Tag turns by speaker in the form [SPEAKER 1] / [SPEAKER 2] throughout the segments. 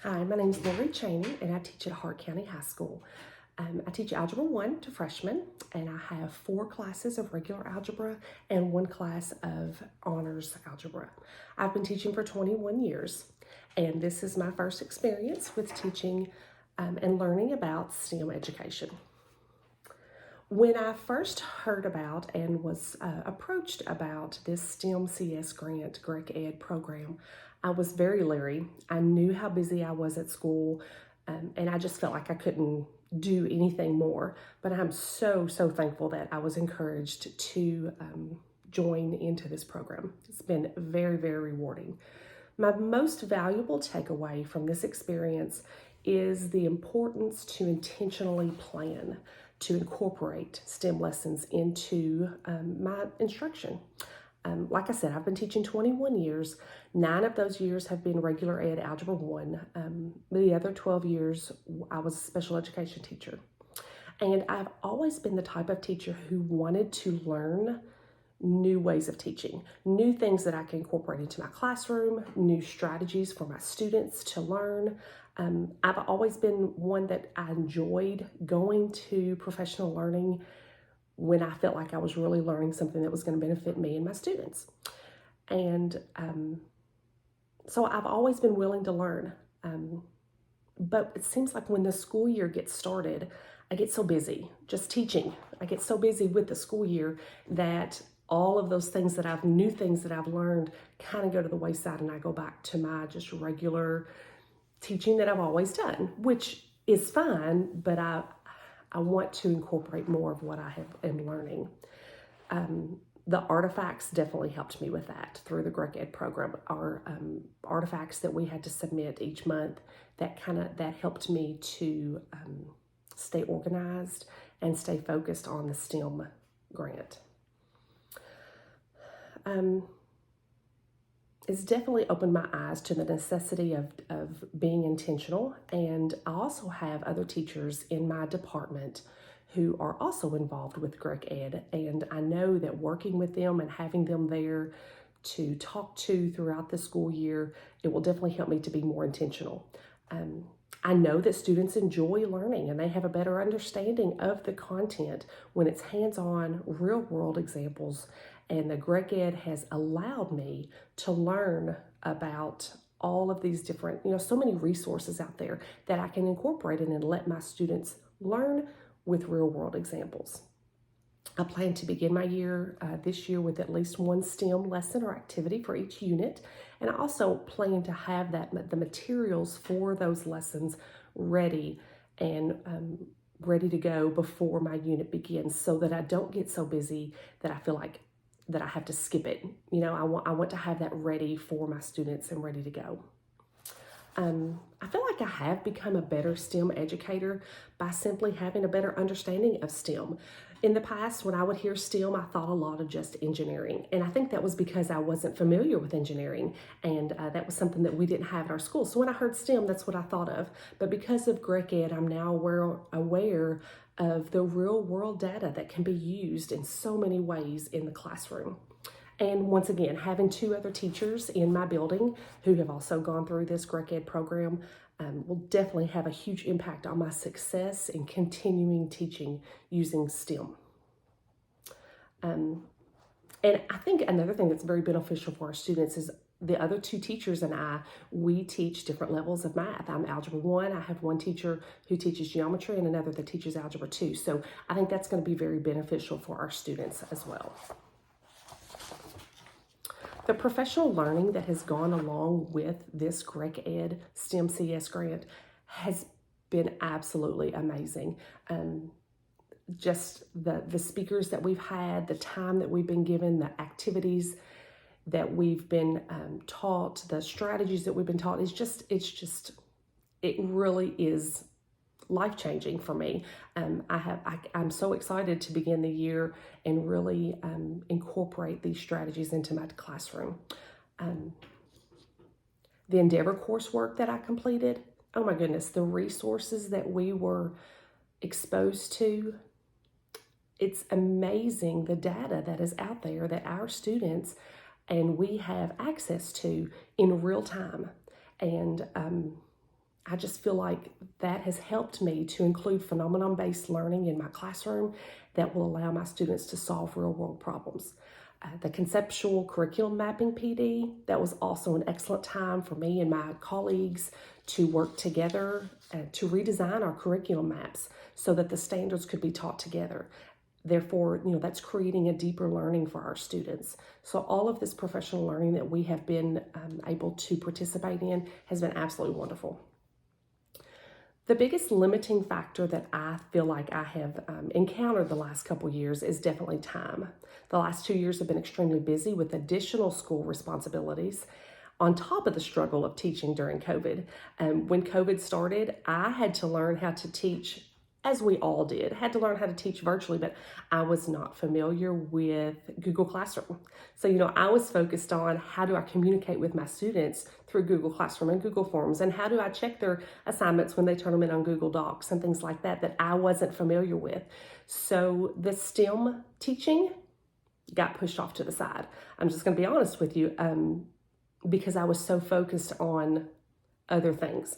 [SPEAKER 1] Hi, my name is Lori Cheney, and I teach at Hart County High School. I teach Algebra 1 to freshmen, and I have 4 classes of regular algebra and 1 class of honors algebra. I've been teaching for 21 years, and this is my first experience with teaching and learning about STEM education. When I first heard about and was approached about this STEM CS grant, GRREC Ed program, I was very leery. I knew how busy I was at school, and I just felt like I couldn't do anything more. But I'm so thankful that I was encouraged to join into this program. It's been very rewarding. My most valuable takeaway from this experience is the importance to intentionally plan, to incorporate STEM lessons into my instruction. Like I said, I've been teaching 21 years. 9 of those years have been regular ed Algebra 1. The other 12 years, I was a special education teacher. And I've always been the type of teacher who wanted to learn new ways of teaching, new things that I can incorporate into my classroom, new strategies for my students to learn. I've always been one that I enjoyed going to professional learning when I felt like I was really learning something that was going to benefit me and my students. And so I've always been willing to learn. But it seems like when the school year gets started, I get so busy just teaching. I get so busy with the school year that all of those things new things that I've learned kind of go to the wayside, and I go back to my just regular teaching that I've always done, which is fine, but I want to incorporate more of what I am learning. The artifacts definitely helped me with that through the GRREC Ed program. Our artifacts that we had to submit each month, that helped me to stay organized and stay focused on the STEM grant. It's definitely opened my eyes to the necessity of being intentional. And I also have other teachers in my department who are also involved with GRREC Ed. And I know that working with them and having them there to talk to throughout the school year, it will definitely help me to be more intentional. I know that students enjoy learning and they have a better understanding of the content when it's hands-on, real-world examples. And the GRREC Ed has allowed me to learn about all of these different, so many resources out there that I can incorporate in and let my students learn with real-world examples. I plan to begin my year this year with at least 1 STEM lesson or activity for each unit. And I also plan to have the materials for those lessons ready and ready to go before my unit begins, so that I don't get so busy that I feel like that I have to skip it. I want to have that ready for my students and ready to go. I feel like I have become a better STEM educator by simply having a better understanding of STEM. In the past, when I would hear STEM, I thought a lot of just engineering. And I think that was because I wasn't familiar with engineering, and that was something that we didn't have in our school. So when I heard STEM, that's what I thought of. But because of GRREC Ed, I'm now aware of the real world data that can be used in so many ways in the classroom. And once again, having 2 other teachers in my building who have also gone through this GRREC Ed program will definitely have a huge impact on my success in continuing teaching using STEM. And I think another thing that's very beneficial for our students is the other 2 teachers and we teach different levels of math. I'm Algebra 1. I have 1 teacher who teaches geometry and another that teaches Algebra 2. So I think that's going to be very beneficial for our students as well. The professional learning that has gone along with this GRREC Ed STEM CS grant has been absolutely amazing. Just the speakers that we've had, the time that we've been given, the activities that we've been taught, the strategies that we've been taught, it really is life-changing for me. I'm so excited to begin the year and really incorporate these strategies into my classroom. The Endeavor coursework that I completed, oh my goodness, the resources that we were exposed to, it's amazing the data that is out there that our students and we have access to in real time. And I just feel like that has helped me to include phenomenon-based learning in my classroom that will allow my students to solve real-world problems. The conceptual curriculum mapping PD, that was also an excellent time for me and my colleagues to work together to redesign our curriculum maps so that the standards could be taught together. Therefore, that's creating a deeper learning for our students. So all of this professional learning that we have been able to participate in has been absolutely wonderful. The biggest limiting factor that I feel like I have encountered the last couple years is definitely time. The last 2 years have been extremely busy with additional school responsibilities on top of the struggle of teaching during COVID. When COVID started, I had to learn how to teach, as we all did, had to learn how to teach virtually, but I was not familiar with Google Classroom. So, I was focused on how do I communicate with my students through Google Classroom and Google Forms, and how do I check their assignments when they turn them in on Google Docs and things like that I wasn't familiar with. So the STEM teaching got pushed off to the side. I'm just gonna be honest with you, because I was so focused on other things,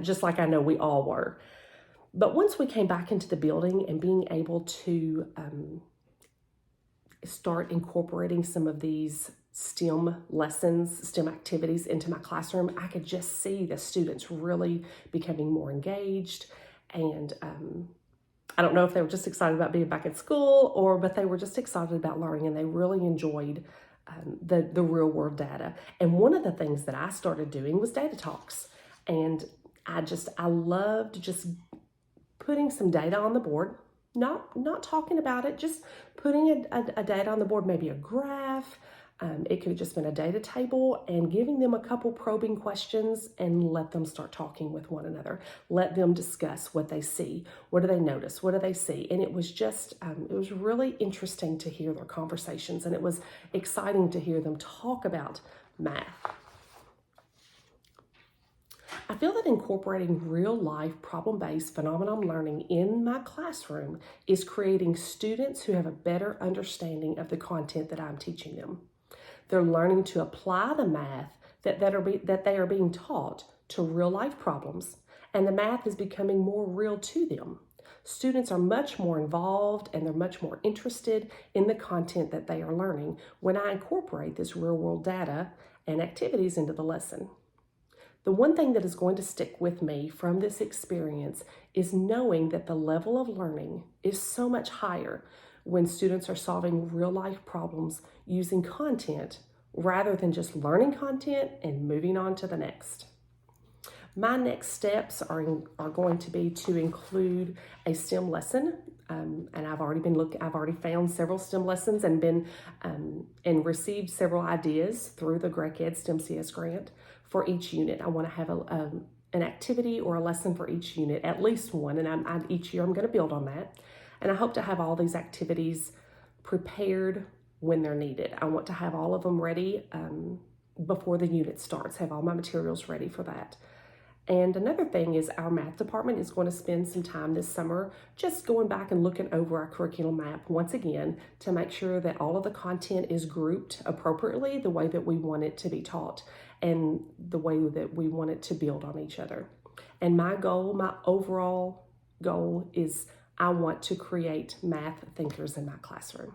[SPEAKER 1] just like I know we all were. But once we came back into the building and being able to start incorporating some of these STEM lessons, STEM activities into my classroom, I could just see the students really becoming more engaged. And I don't know if they were just excited about being back at school but they were just excited about learning, and they really enjoyed the real world data. And one of the things that I started doing was data talks. And I loved just putting some data on the board, not talking about it, just putting a data on the board, maybe a graph. It could have just been a data table, and giving them a couple probing questions and let them start talking with one another. Let them discuss what they see. What do they notice? What do they see? And it was just, it was really interesting to hear their conversations, and it was exciting to hear them talk about math. I feel that incorporating real-life problem-based phenomenon learning in my classroom is creating students who have a better understanding of the content that I'm teaching them. They're learning to apply the math that they are being taught to real-life problems, and the math is becoming more real to them. Students are much more involved, and they're much more interested in the content that they are learning when I incorporate this real-world data and activities into the lesson. The one thing that is going to stick with me from this experience is knowing that the level of learning is so much higher when students are solving real-life problems using content rather than just learning content and moving on to the next. My next steps are going to be to include a STEM lesson, and I've already found several STEM lessons and and received several ideas through the GRREC Ed STEM CS grant for each unit. I want to have an activity or a lesson for each unit, at least one, and each year I'm going to build on that. And I hope to have all these activities prepared when they're needed. I want to have all of them ready before the unit starts, have all my materials ready for that. And another thing is our math department is going to spend some time this summer just going back and looking over our curriculum map once again to make sure that all of the content is grouped appropriately the way that we want it to be taught and the way that we want it to build on each other. And my overall goal is I want to create math thinkers in my classroom.